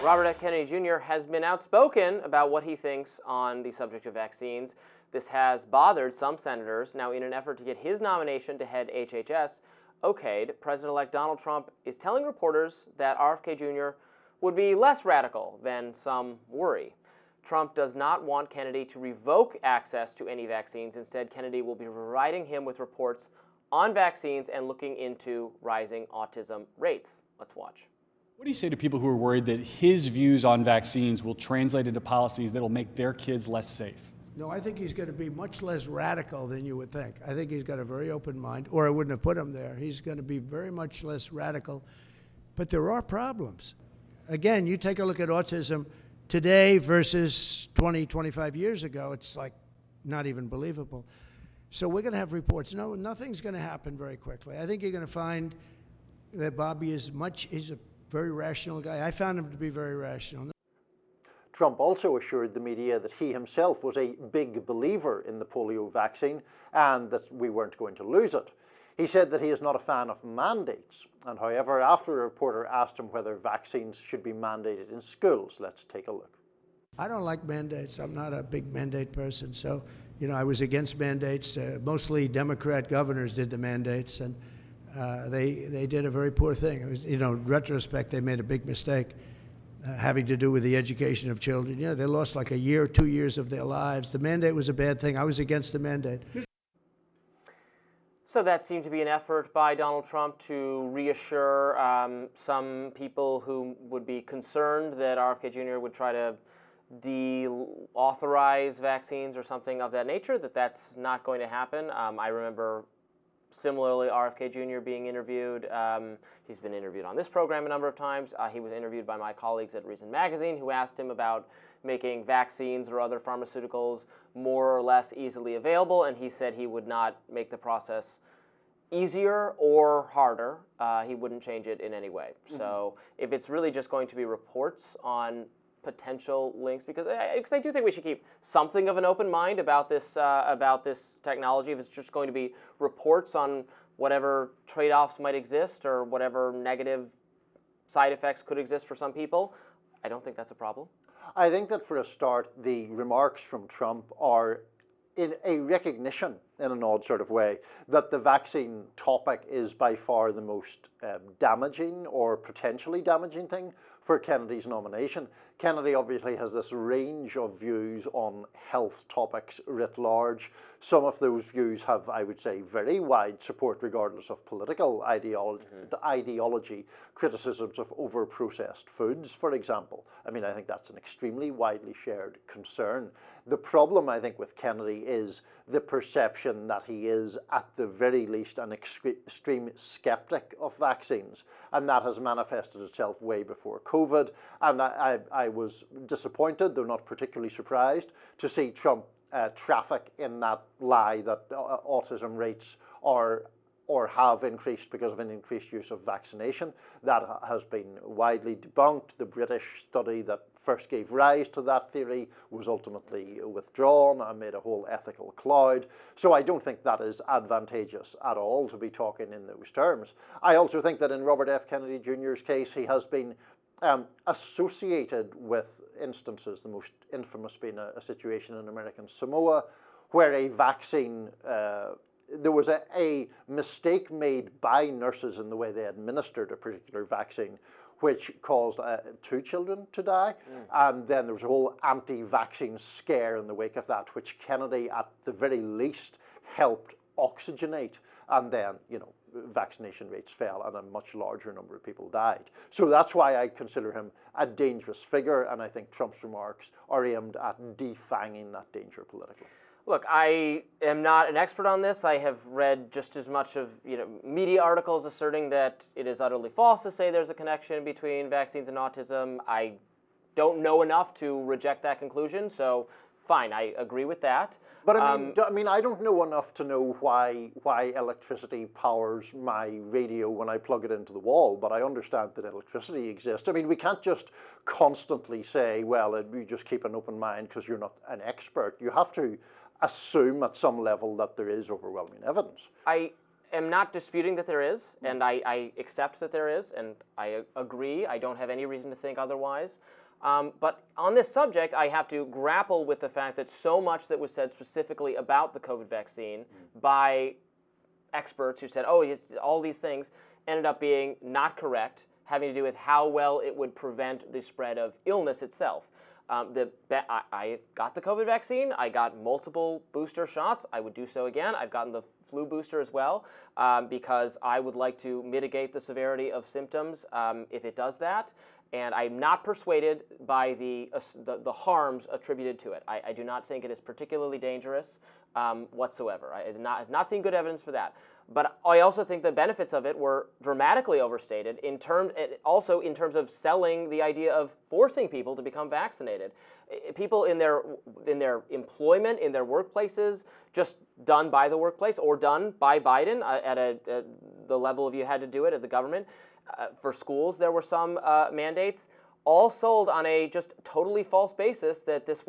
Robert F. Kennedy Jr. has been outspoken about what he thinks on the subject of vaccines. This has bothered some senators. Now, in an effort to get his nomination to head HHS okayed, President-elect Donald Trump is telling reporters that RFK Jr. would be less radical than some worry. Trump does not want Kennedy to revoke access to any vaccines. Instead, Kennedy will be providing him with reports on vaccines and looking into rising autism rates. Let's watch. What do you say to people who are worried that his views on vaccines will translate into policies that will make their kids less safe? No, I think he's going to be much less radical than you would think. I think he's got a very open mind, or I wouldn't have put him there. He's going to be very much less radical. But there are problems. Again, you take a look at autism today versus 20, 25 years ago, it's like not even believable. So we're going to have reports. No, nothing's going to happen very quickly. I think you're going to find that Bobby he's a very rational guy. I found him to be very rational. Trump also assured the media that he himself was a big believer in the polio vaccine and that we weren't going to lose it. He said that he is not a fan of mandates. And however, after a reporter asked him whether vaccines should be mandated in schools, let's take a look. I don't like mandates. I'm not a big mandate person. So, I was against mandates. Mostly Democrat governors did the mandates, and they did a very poor thing. It was, in retrospect, they made a big mistake having to do with the education of children. They lost like a year, 2 years of their lives. The mandate was a bad thing. I was against the mandate. So that seemed to be an effort by Donald Trump to reassure some people who would be concerned that RFK Jr. would try to deauthorize vaccines or something of that nature, that's not going to happen. I remember similarly RFK Jr. being interviewed. He's been interviewed on this program a number of times. He was interviewed by my colleagues at Reason Magazine who asked him about making vaccines or other pharmaceuticals more or less easily available, and he said he would not make the process easier or harder. He wouldn't change it in any way. Mm-hmm. So if it's really just going to be reports on potential links, because I do think we should keep something of an open mind about this technology. If it's just going to be reports on whatever trade-offs might exist or whatever negative side effects could exist for some people, I don't think that's a problem. I think that for a start, the remarks from Trump are in a recognition, in an odd sort of way, that the vaccine topic is by far the most damaging or potentially damaging thing for Kennedy's nomination. Kennedy obviously has this range of views on health topics writ large. Some of those views have, I would say, very wide support regardless of political ideology. Criticisms of over-processed foods, for example. I mean, I think that's an extremely widely shared concern. The problem, I think, with Kennedy is the perception that he is, at the very least, an extreme skeptic of vaccines. And that has manifested itself way before COVID. And I was disappointed, though not particularly surprised, to see Trump traffic in that lie that autism rates are or have increased because of an increased use of vaccination. That has been widely debunked. The British study that first gave rise to that theory was ultimately withdrawn amid a whole ethical cloud. So I don't think that is advantageous at all to be talking in those terms. I also think that in Robert F. Kennedy Jr.'s case, he has been associated with instances, the most infamous being a situation in American Samoa, where a vaccine there was a mistake made by nurses in the way they administered a particular vaccine, which caused 2 children to die. And then there was a whole anti-vaccine scare in the wake of that, which Kennedy, at the very least, helped oxygenate. And then, vaccination rates fell and a much larger number of people died. So that's why I consider him a dangerous figure, and I think Trump's remarks are aimed at defanging that danger politically. Look, I am not an expert on this. I have read just as much of media articles asserting that it is utterly false to say there's a connection between vaccines and autism. I don't know enough to reject that conclusion, so fine, I agree with that. But I mean, I don't know enough to know why electricity powers my radio when I plug it into the wall, but I understand that electricity exists. I mean, we can't just constantly say, well, you just keep an open mind because you're not an expert. You have to assume at some level that there is overwhelming evidence. am not disputing that there is, and I accept that there is, and I agree. I don't have any reason to think otherwise. But on this subject, I have to grapple with the fact that so much that was said specifically about the COVID vaccine by experts who said, oh, it's all these things, ended up being not correct, having to do with how well it would prevent the spread of illness itself. I got the COVID vaccine. I got multiple booster shots. I would do so again. I've gotten the flu booster as well because I would like to mitigate the severity of symptoms if it does that. And I'm not persuaded by the harms attributed to it. I do not think it is particularly dangerous whatsoever. I have not seen good evidence for that. But I also think the benefits of it were dramatically overstated also in terms of selling the idea of forcing people to become vaccinated. People in their employment, in their workplaces, just done by the workplace or done by Biden at the level of you had to do it at the government. For schools, there were some mandates, all sold on a just totally false basis that this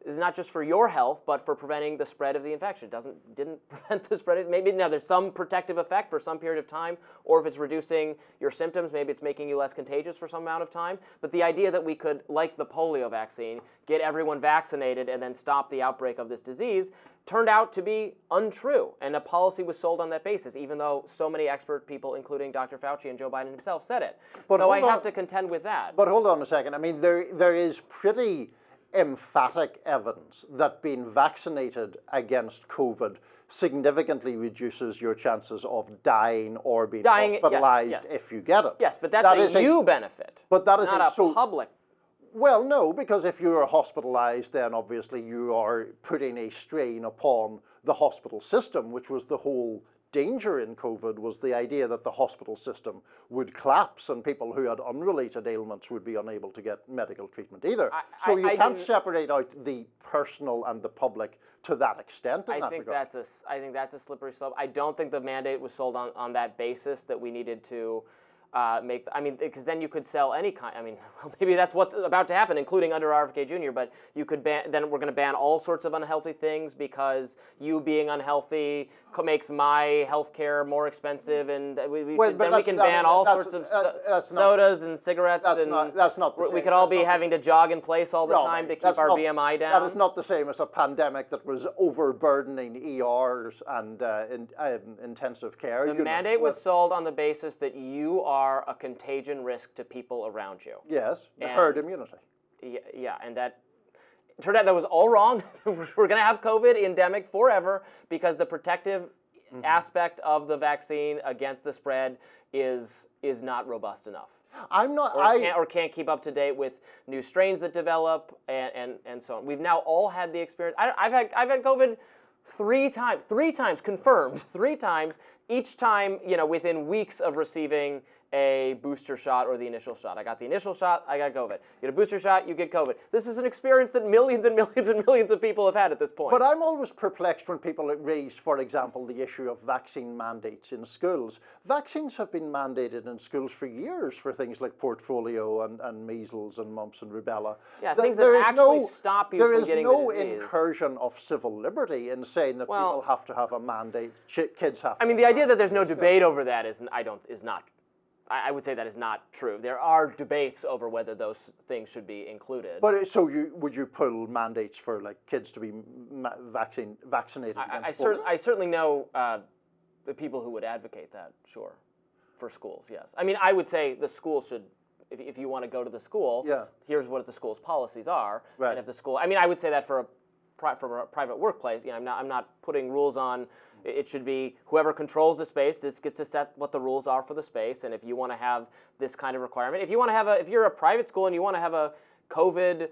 is not just for your health, but for preventing the spread of the infection. Didn't prevent the spread of, maybe now there's some protective effect for some period of time, or if it's reducing your symptoms, maybe it's making you less contagious for some amount of time. But the idea that we could, like the polio vaccine, get everyone vaccinated and then stop the outbreak of this disease turned out to be untrue. And a policy was sold on that basis, even though so many expert people, including Dr. Fauci and Joe Biden himself, said it. But so I have to contend with that. But hold on a second. I mean, there is pretty emphatic evidence that being vaccinated against COVID significantly reduces your chances of dying or being hospitalized if you get it. Yes, but that's a benefit. But that is not a public. Well, no, because if you are hospitalized, then obviously you are putting a strain upon the hospital system, which was the whole danger in COVID, was the idea that the hospital system would collapse and people who had unrelated ailments would be unable to get medical treatment either. So you can't separate out the personal and the public to that extent in that regard. I think that's a slippery slope. I don't think the mandate was sold on that basis that we needed to because then you could sell any kind. I mean, maybe that's what's about to happen, including under RFK Jr. But you could then we're going to ban all sorts of unhealthy things because you being unhealthy makes my health care more expensive, and we can ban all sorts of sodas and cigarettes. That's not the same. We could all be having to jog in place all the time to keep our BMI down. That is not the same as a pandemic that was overburdening ERs and intensive care units. The mandate was sold on the basis that you are a contagion risk to people around you. Yes, the herd immunity. Yeah, and that turned out that was all wrong. We're going to have COVID endemic forever because the protective aspect of the vaccine against the spread is not robust enough. Can't keep up to date with new strains that develop and so on. We've now all had the experience. I've had COVID three times confirmed, 3 times, each time, within weeks of receiving a booster shot or the initial shot. I got the initial shot, I got COVID. You get a booster shot, you get COVID. This is an experience that millions and millions and millions of people have had at this point. But I'm always perplexed when people raise, for example, the issue of vaccine mandates in schools. Vaccines have been mandated in schools for years for things like portfolio and measles and mumps and rubella. Yeah, things that actually stop you from getting the disease. There is no incursion of civil liberty in saying that people have to have a mandate, kids have to. I mean, the idea that there's no debate over that is not. I would say that is not true. There are debates over whether those things should be included. But so would you pull mandates for like kids to be vaccinated against polio? I certainly know the people who would advocate that. Sure, for schools. Yes. I mean, I would say the school should. If you want to go to the school, here's what the school's policies are. Right. And if the school, I mean, I would say that for a private workplace. I'm not putting rules on. It should be whoever controls the space just gets to set what the rules are for the space. And if you want to have this kind of requirement, if you're a private school and you want to have a COVID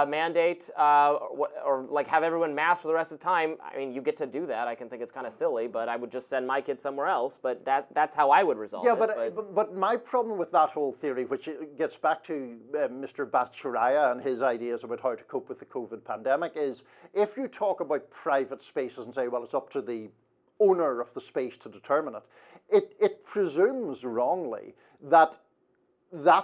mandate or like have everyone mask for the rest of the time, I mean, you get to do that. I can think it's kind of silly, but I would just send my kids somewhere else. But that's how I would resolve it. But my problem with that whole theory, which gets back to Mr. Bhattacharya and his ideas about how to cope with the COVID pandemic, is if you talk about private spaces and say, well, it's up to the owner of the space to determine it presumes wrongly that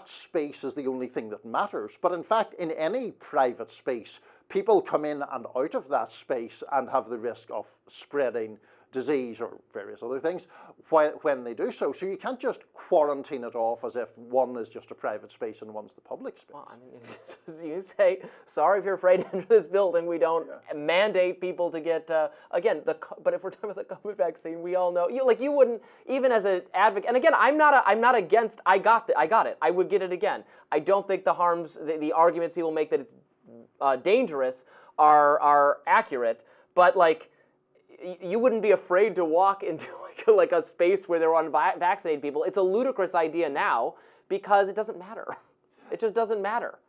space is the only thing that matters. But in fact, in any private space, people come in and out of that space and have the risk of spreading disease or various other things when they do so. So you can't just quarantine it off as if one is just a private space and one's the public space. Well, I mean, you say, sorry if you're afraid to enter this building, we don't mandate people to get, but if we're talking about the COVID vaccine, we all know, you wouldn't, even as an advocate, and again, I'm not against, I got it, I would get it again. I don't think the harms, the arguments people make that it's dangerous are accurate, but you wouldn't be afraid to walk into like a space where there are unvaccinated people. It's a ludicrous idea now because it doesn't matter. It just doesn't matter.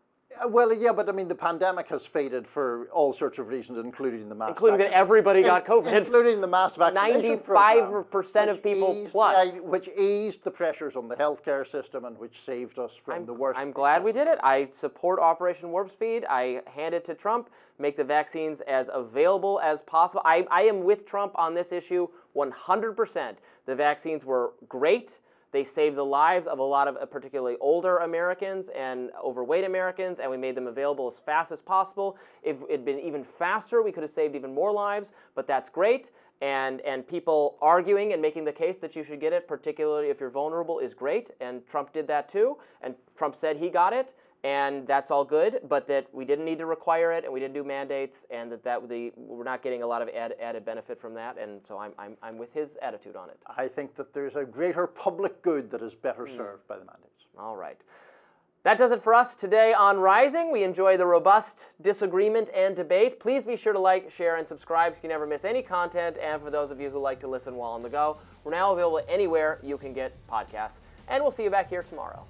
Well, yeah, but I mean, the pandemic has faded for all sorts of reasons, including the mass including that everybody got COVID. Including the mass vaccination 95% of people plus. Which eased the pressures on the healthcare system and which saved us from the worst. I'm glad we did it. I support Operation Warp Speed. I hand it to Trump. Make the vaccines as available as possible. I am with Trump on this issue 100%. The vaccines were great. They saved the lives of a lot of particularly older Americans and overweight Americans, and we made them available as fast as possible. If it had been even faster, we could have saved even more lives, but that's great. And people arguing and making the case that you should get it, particularly if you're vulnerable, is great, and Trump did that too, and Trump said he got it, and that's all good, but that we didn't need to require it, and we didn't do mandates, and we're not getting a lot of added benefit from that, and so I'm with his attitude on it. I think that there's a greater public good that is better served by the mandates. All right. That does it for us today on Rising. We enjoy the robust disagreement and debate. Please be sure to like, share, and subscribe so you never miss any content, and for those of you who like to listen while on the go, we're now available anywhere you can get podcasts, and we'll see you back here tomorrow.